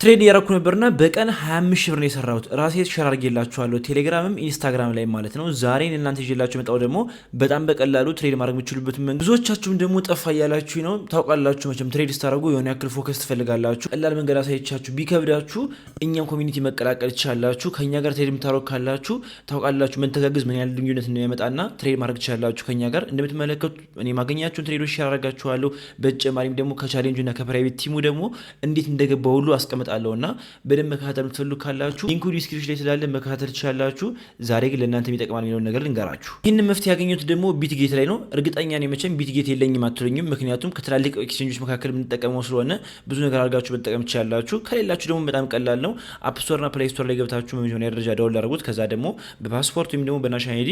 ትሬድ እያረኩ ነበርና በቀን 25 ሺህ ብር ነው የሰራሁት። ራሴ ሸር አድርጌላችኋለሁ ቴሌግራምም ኢንስታግራም ላይ ማለት ነው። ዛሬ እናንተ ይዤላችሁ መጣሁ ደግሞ በጣም በቀላሉ ትሬድ ማድረግ የምትችሉበት መንገድ። ብዙዎቻችሁም ደግሞ ጠፋ እያላችሁ ነው። ታውቃላችሁ መቼም ትሬድ ስታደርጉ የሆነ ያክል ፎከስ ትፈልጋላችሁ። ቀላል መንገድ አሳይቻችሁ ቢከብዳችሁ እኛም ኮሚኒቲ መቀላቀል ትችላላችሁ። ከኛ ጋር ትሬድ የምታደርጉ ካላችሁ ታውቃላችሁ መተጋገዝ ምን ያህል ልዩነት ነው ያመጣና ትሬድ ማድረግ ትችላላችሁ ከኛ ጋር። እንደምትመለከቱት እኔ ማገኛችሁን ትሬዶች ሼር አደርጋችኋለሁ። በተጨማሪም ደግሞ ከቻሌንጁና ከፕራይቬት ቲሙ ደግሞ እንዴት እንደገባ ሁሉ አስቀምጣለሁና በደንብ መከታተል የምትፈልጉ ካላችሁ ሊንኩ ዲስክሪፕሽን ላይ ስላለ መከታተል ትችላላችሁ። ዛሬ ግን ለእናንተ የሚጠቅማል የሚለውን ነገር ልንገራችሁ። ይህንን መፍትሄ ያገኙት ደግሞ ቢትጌት ላይ ነው። እርግጠኛ ነኝ መቼም ቢትጌት የለኝም አትሉኝም። ምክንያቱም ከትላልቅ ኤክስቼንጆች መካከል የምንጠቀመው ስለሆነ ብዙ ነገር አድርጋችሁ መጠቀም ትችላላችሁ። ከሌላችሁ ደግሞ በጣም ቀላል ነው። አፕ ስቶር እና ፕሌይ ስቶር ላይ ገብታችሁ በመጀመሪያ ደረጃ ዳውንሎድ አድርጉት። ከዛ ደግሞ በፓስፖርት ወይም ደግሞ በናሽናል አይዲ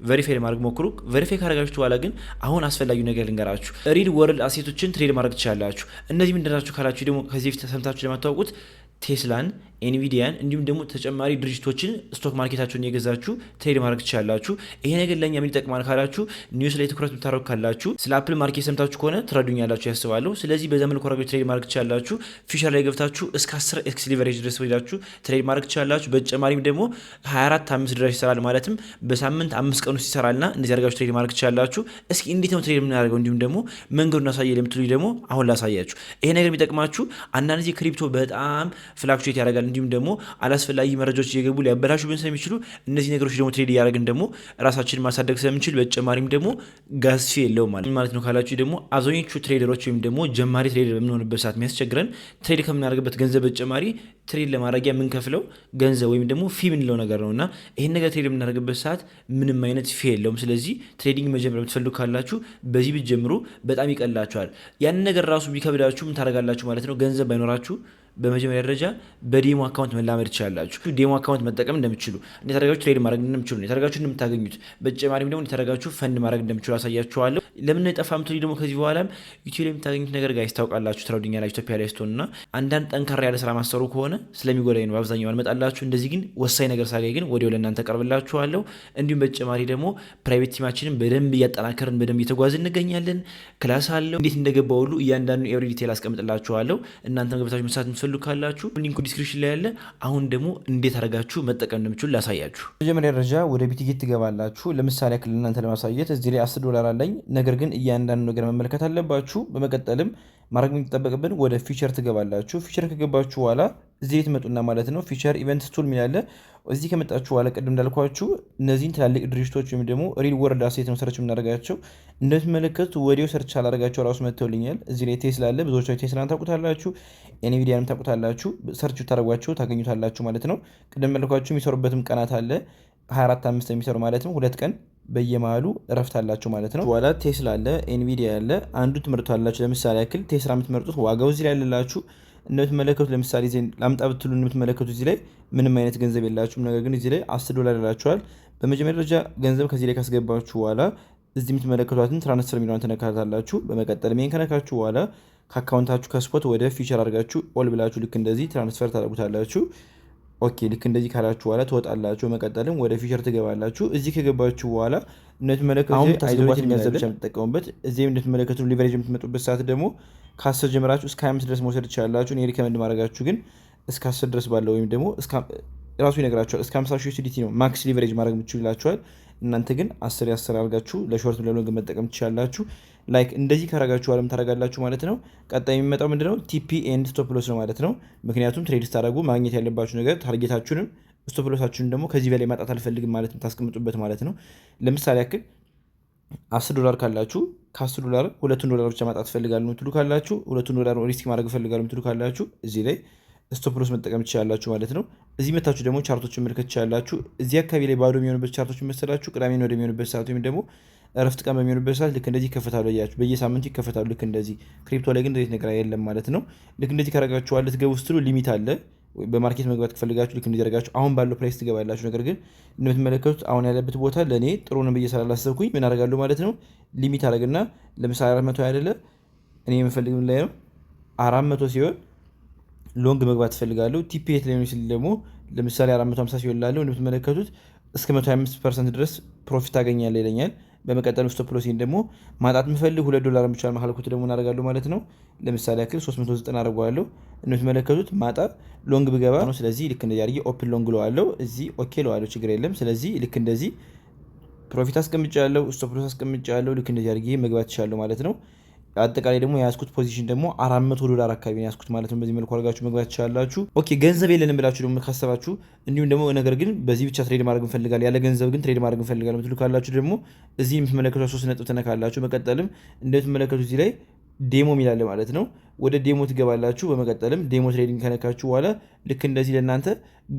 ቬሪፋይ ለማድረግ ሞክሩ። ቬሪፋይ ካደረጋችሁ በኋላ ግን አሁን አስፈላጊው ነገር ልንገራችሁ። ሪል ወርልድ አሴቶችን ትሬድ ማድረግ ትችላላችሁ። እነዚህ ምንድን ናቸው ካላችሁ ደግሞ ከዚህ በፊት ሰምታችሁ ለማታውቁት ቴስላን፣ ኤንቪዲያን እንዲሁም ደግሞ ተጨማሪ ድርጅቶችን ስቶክ ማርኬታቸውን የገዛችሁ ትሬድ ማድረግ ትችላላችሁ። ይሄ ነገር ለእኛ ምን ይጠቅማል ካላችሁ ኒውስ ላይ ትኩረት የምታደርጉ ካላችሁ ስለ አፕል ማርኬት ሰምታችሁ ከሆነ ትረዱኛላችሁ ያስባለሁ። ስለዚህ በዛ መልኩ አድርጋችሁ ትሬድ ማድረግ ትችላላችሁ። ፊውቸር ላይ ገብታችሁ እስከ 10 ኤክስ ሊቨሬጅ ድረስ ሄዳችሁ ትሬድ ማድረግ ትችላላችሁ። በተጨማሪም ደግሞ 24/5 ድረስ ይሰራል። ማለትም በሳምንት 5 ቀን ውስጥ ይሰራልና እንደዚህ አድርጋችሁ ትሬድ ማድረግ ትችላላችሁ። እስኪ እንዴት ነው ትሬድ የምናደርገው እንዲሁም ደግሞ መንገዱን አሳየ ለምትሉኝ ደግሞ አሁን ላሳያችሁ። ይሄ ነገር የሚጠቅማችሁ አንዳንድ ጊዜ ክሪፕቶ በጣም ፍላክቹዌት ያደርጋል እንዲሁም ደግሞ አላስፈላጊ መረጃዎች እየገቡ ሊያበላሹብን ስለሚችሉ እነዚህ ነገሮች ደግሞ ትሬድ እያደረግን ደግሞ ራሳችንን ማሳደግ ስለምንችል በተጨማሪም ደግሞ ጋስፊ የለውም ማለት ነው ካላችሁ ደግሞ አብዛኞቹ ትሬደሮች ወይም ደግሞ ጀማሪ ትሬደር በምንሆንበት ሰዓት የሚያስቸግረን ትሬድ ከምናደርግበት ገንዘብ በተጨማሪ ትሬድ ለማድረጊያ የምንከፍለው ገንዘብ ወይም ደግሞ ፊ ምንለው ነገር ነው እና ይህን ነገር ትሬድ የምናደርግበት ሰዓት ምንም አይነት ፊ የለውም። ስለዚህ ትሬዲንግ መጀመር የምትፈልጉ ካላችሁ በዚህ ብትጀምሩ በጣም ይቀላችኋል። ያንን ነገር ራሱ ቢከብዳችሁ ምን ታደርጋላችሁ ማለት ነው። ገንዘብ ባይኖራችሁ በመጀመሪያ ደረጃ በዴሞ አካውንት መላመድ ትችላላችሁ። ዴሞ አካውንት መጠቀም እንደምትችሉ እንዴት አድርጋችሁ ትሬድ ማድረግ እንደምትችሉ እንዴት አድርጋችሁ እንደምታገኙት በተጨማሪም ደግሞ እንዴት አድርጋችሁ ፈንድ ማድረግ እንደምትችሉ አሳያችኋለሁ። ለምን ጠፋ ምትሉ ደግሞ ከዚህ በኋላም ዩቲዩብ ላይ የምታገኙት ነገር ጋር ይታወቃላችሁ። ትረዱኛላችሁ ኢትዮጵያ ላይ ስትሆኑና አንዳንድ ጠንካራ ያለ ስራ ማሰሩ ከሆነ ስለሚጎዳኝ ነው በአብዛኛው አልመጣላችሁ። እንደዚህ ግን ወሳኝ ነገር ሳገኝ ግን ወዲያው ለእናንተ ቀርብላችኋለሁ። እንዲሁም በተጨማሪ ደግሞ ፕራይቬት ቲማችንን በደንብ እያጠናከርን በደንብ እየተጓዝን እንገኛለን። ክላስ አለው እንዴት እንደገባ ሁሉ እያንዳንዱ ኤቭሪ ዲቴል አስቀምጥላችኋለሁ። እናንተም ገብታችሁ መስራት የምትፈልጉ ካላችሁ ሊንኩ ዲስክሪፕሽን ላይ ያለ። አሁን ደግሞ እንዴት አድርጋችሁ መጠቀም እንደምትችሉ ላሳያችሁ። መጀመሪያ ደረጃ ወደ ቢትጌት ትገባላችሁ። ለምሳሌ ያክል እናንተ ለማሳየት እዚህ ላይ $10 አለኝ። ነገር ግን እያንዳንዱ ነገር መመልከት አለባችሁ። በመቀጠልም ማድረግ የሚጠበቅብን ወደ ፊቸር ትገባላችሁ። ፊቸር ከገባችሁ በኋላ እዚህ ትመጡና ማለት ነው ፊቸር ኢቨንት ቱል የሚላለ እዚህ ከመጣችሁ በኋላ ቅድም እንዳልኳችሁ እነዚህን ትላልቅ ድርጅቶች ወይም ደግሞ ሪል ወርልድ አሴት ነው ሰርች የምናደርጋቸው። እንደምትመለከቱት ወዲያው ሰርች አላደርጋቸው ራሱ መጥተውልኛል። እዚህ ላይ ቴስላ አለ። ብዙዎቻችሁ ቴስላን ታውቁታላችሁ፣ ኤንቪዲያንም ታውቁታላችሁ። ሰርች ታደርጓቸው ታገኙታላችሁ ማለት ነው። ቅድም መልኳችሁ የሚሰሩበትም ቀናት አለ 24/5 የሚሰሩ ማለት ነው። 2 ቀን በየመሃሉ እረፍት አላቸው ማለት ነው። በኋላ ቴስላ አለ፣ ኤንቪዲያ አለ። አንዱ ትመርጣላችሁ። ለምሳሌ ያክል ቴስላ የምትመርጡት ዋጋው እዚህ ላይ ያለላችሁ እንደምትመለከቱት ለምሳሌ ላምጣ ብትሉ እንደምትመለከቱት እዚህ ላይ ምንም አይነት ገንዘብ የላችሁም። ነገር ግን እዚህ ላይ $10 ይላችኋል። በመጀመሪያ ደረጃ ገንዘብ ከዚህ ላይ ካስገባችሁ በኋላ እዚህ የምትመለከቷትን ትራንስፈር የሚለውን ተነካታላችሁ። በመቀጠል ይሄን ከነካችሁ በኋላ ከአካውንታችሁ ከስፖት ወደ ፊቸር አድርጋችሁ ኦል ብላችሁ ልክ እንደዚህ ትራንስፈር ታደርጉታላችሁ። ኦኬ ልክ እንደዚህ ካላችሁ በኋላ ትወጣላችሁ። መቀጠልም ወደ ፊቸር ትገባላችሁ። እዚህ ከገባችሁ በኋላ እንደምትመለከቱት አይዞሌት የሚያዘብ ብቻ የምትጠቀሙበት እዚህ እንደምትመለከቱት ሊቨሬጅ የምትመጡበት ሰዓት ደግሞ ከ10 ጀምራችሁ እስከ 25 ድረስ መውሰድ ትችላላችሁ። እኔ ሪከመንድ ማድረጋችሁ ግን እስከ 10 ድረስ ባለው ወይም ደግሞ ራሱ ይነግራችኋል እስከ 50 ሺህ USDT ነው ማክስ ሊቨሬጅ ማድረግ የምትችሉ ይላችኋል። እናንተ ግን 10 አድርጋችሁ ለሾርት ለሎንግ መጠቀም ትችላላችሁ። ላይክ እንደዚህ ካረጋችሁ አለም ታረጋላችሁ ማለት ነው። ቀጣይ የሚመጣው ምንድነው ቲፒ ኤንድ ስቶፕ ሎስ ነው ማለት ነው። ምክንያቱም ትሬድ ስታደርጉ ማግኘት ያለባችሁ ነገር ታርጌታችሁንም ስቶፕ ሎሳችሁን ደግሞ ከዚህ በላይ ማጣት አልፈልግም ማለት ታስቀምጡበት ማለት ነው። ለምሳሌ ያክል $10 ካላችሁ ከ$10 $2 ብቻ ማጣት ፈልጋለሁ የምትሉ ካላችሁ $2 ሪስክ ማድረግ ፈልጋለሁ የምትሉ ካላችሁ እዚህ ላይ ስቶፕ ሎስ መጠቀም ትችላላችሁ ማለት ነው። እዚህ መታችሁ ደግሞ ቻርቶችን መልከት ትችላላችሁ። እዚህ አካባቢ ላይ ባዶ የሚሆንበት ቻርቶችን መሰላችሁ ቅዳሜ ነው ወደሚሆንበት ሰዓት ወይም ደግሞ እረፍት ቀን በሚሆንበት ሰዓት ልክ እንደዚህ ይከፈታሉ። ያያችሁ በየሳምንቱ ይከፈታሉ ልክ እንደዚህ። ክሪፕቶ ላይ ግን እንደዚህ ነገር የለም ማለት ነው። ልክ እንደዚህ ካረጋችኋል ልትገቡ ስትሉ ሊሚት አለ። በማርኬት መግባት ከፈልጋችሁ ልክ እንደዚህ አደርጋችሁ አሁን ባለው ፕራይስ ትገባላችሁ። ነገር ግን እንደምትመለከቱት አሁን ያለበት ቦታ ለእኔ ጥሩ ነው ብዬ ስላላሰብኩኝ ምን አደርጋለሁ ማለት ነው ሊሚት አደርግና ለምሳሌ 400 አይደለ እኔ የምፈልግ ላይ ነው 400 ሲሆን ሎንግ መግባት ትፈልጋለሁ። ቲፒኤት ላይ ሲል ደግሞ ለምሳሌ 450 ሲሆን ላለው እንደምትመለከቱት እስከ 125% ድረስ ፕሮፊት ታገኛለህ ይለኛል። በመቀጠል ስቶፕ ሎሴን ደግሞ ማጣት የምፈልግ $2 ብቻ ካልኩት ደግሞ እናደርጋለሁ ማለት ነው። ለምሳሌ ያክል 390 አደርገዋለሁ። እንደምትመለከቱት ማጣት ሎንግ ብገባ ነው። ስለዚህ ልክ እንደዚህ አድርጌ ኦፕን ሎንግ ለዋለሁ፣ እዚህ ኦኬ ለዋለሁ፣ ችግር የለም። ስለዚህ ልክ እንደዚህ ፕሮፊት አስቀምጫለሁ፣ ስቶፕ ሎስ አስቀምጫለሁ። ልክ እንደዚህ አድርጌ መግባት ይችላለሁ ማለት ነው። አጠቃላይ ደግሞ የያዝኩት ፖዚሽን ደግሞ $400 አካባቢ ነው ያዝኩት ማለት ነው። በዚህ መልኩ አድርጋችሁ መግባት ትችላላችሁ። ኦኬ ገንዘብ የለንም ብላችሁ ደግሞ ካሰባችሁ እንዲሁም ደግሞ ነገር ግን በዚህ ብቻ ትሬድ ማድረግ እንፈልጋለን ያለ ገንዘብ ግን ትሬድ ማድረግ እንፈልጋለን ምትሉ ካላችሁ ደግሞ እዚህ የምትመለከቱ 3 ነጥብ ትነካላችሁ። መቀጠልም እንደምትመለከቱ እዚህ ላይ ዴሞ ሚላለ ማለት ነው። ወደ ዴሞ ትገባላችሁ። በመቀጠልም ዴሞ ትሬዲንግ ከነካችሁ በኋላ ልክ እንደዚህ ለእናንተ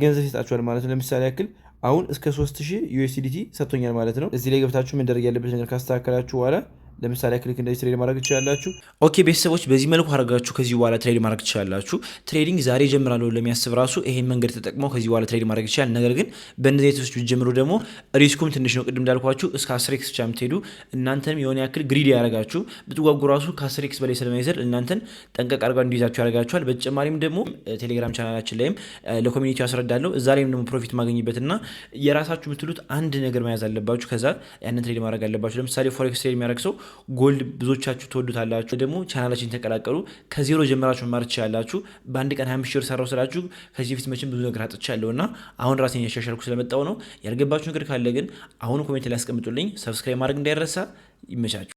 ገንዘብ ይሰጣችኋል ማለት ነው። ለምሳሌ ያክል አሁን እስከ 3000 USDT ሰጥቶኛል ማለት ነው። እዚህ ላይ ገብታችሁ መደረግ ያለበት ነገር ካስተካከላችሁ በኋላ ለምሳሌ ክሊክ እንደዚህ ትሬድ ማድረግ ትችላላችሁ። ኦኬ ቤተሰቦች በዚህ መልኩ አድርጋችሁ ከዚህ በኋላ ትሬድ ማድረግ ትችላላችሁ። ትሬዲንግ ዛሬ ጀምራለሁ ለሚያስብ ራሱ ይሄን መንገድ ተጠቅመው ከዚህ በኋላ ትሬድ ማድረግ ይችላል። ነገር ግን በእነዚህ አይነቶች ጀምሩ ደግሞ ሪስኩም ትንሽ ነው። ቅድም እንዳልኳችሁ እስከ 10x ብቻ የምትሄዱ እናንተንም የሆነ ያክል ግሪድ ያደርጋችሁ ብትጓጉ ራሱ ከ10x በላይ ስለማይዘል እናንተን ጠንቀቅ አድርጋ እንዲይዛችሁ ያደርጋችኋል። በተጨማሪም ደግሞ ቴሌግራም ቻናላችን ላይም ለኮሚኒቲ ያስረዳለሁ። እዛ ላይም ደግሞ ፕሮፊት ማግኘበትና የራሳችሁ የምትሉት አንድ ነገር መያዝ አለባችሁ። ከዛ ያንን ትሬድ ማድረግ አለባችሁ። ለምሳሌ ፎሬክስ ትሬድ የሚያደርግ ሰው ጎልድ ብዙዎቻችሁ ትወዱታላችሁ። ደግሞ ቻናላችን ተቀላቀሉ። ከዜሮ ጀምራችሁ መማር ትችላላችሁ። በአንድ ቀን 25 ሺህ ሰራው ስላችሁ ከዚህ በፊት መቼም ብዙ ነገር አጥቻለሁና አሁን ራሴን ያሻሻልኩ ስለመጣው ነው። ያልገባችሁ ነገር ካለ ግን አሁን ኮሜንት ላይ አስቀምጡልኝ። ሰብስክራይብ ማድረግ እንዳይረሳ። ይመቻችሁ።